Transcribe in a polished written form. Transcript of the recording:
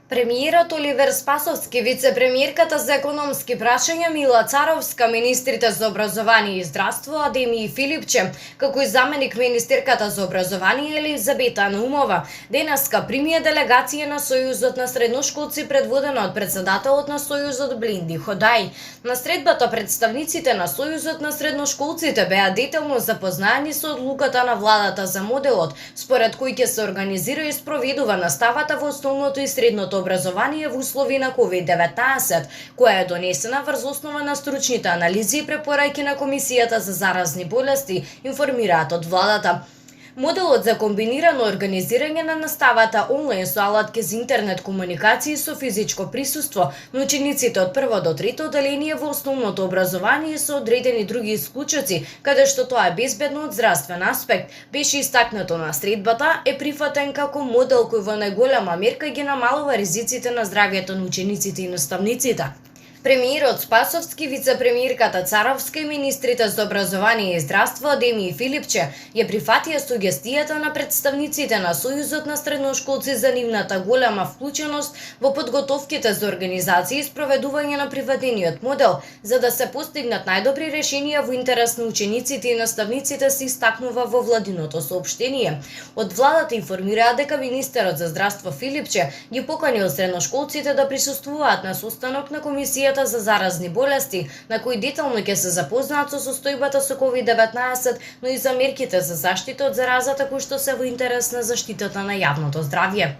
Премиерот Оливер Спасовски, вице-премиерката за економски прашања Мила Царовска, министрите за образование и здравство Адемир Филипче, како и заменик министерката за образование Елизабета Наумова, денеска примија делегација на Сојузот на средношколци предводена од председателот на Сојузот Блинди Ходај. На средбата представниците на Сојузот на средношколците беа детално запознаени со одлуката на владата за моделот, според кој ќе се организира и спроведува наставата во основното и средното образование во услови на COVID-19, која е донесена врз основа на стручните анализи и препораки на Комисијата за заразни болести, информираат од владата. Моделот за комбинирано организирање на наставата онлайн со алатки за интернет комуникација со физичко присуство на учениците од прво до трето оделение во основното образование со одредени други исклучоци, каде што тоа е безбедно од здравствен аспект, беше истакнато на средбата, е прифатен како модел кој во најголема мерка ги намалува ризиците на здравјето на учениците и наставниците. Премиерот Спасовски, вице-премиерката Царовска и министрите за образование и здравство Адемир Филипче ја прифатија сугестијата на представниците на Сојузот на средношколци за нивната голема вклученост во подготовките за организација и спроведување на приведениот модел, за да се постигнат најдобри решенија во интерес на учениците и наставниците, се истакнува во владиното соопштение. Од владата информираа дека министерот за здравство Филипче ги поканил средношколците да присуствуваат на состанок на Комисијата за заразни болести, на кој детално ќе се запознаат со состојбата со COVID-19, но и за мерките за заштита од заразата кои што се во интерес на заштитата на јавното здравје.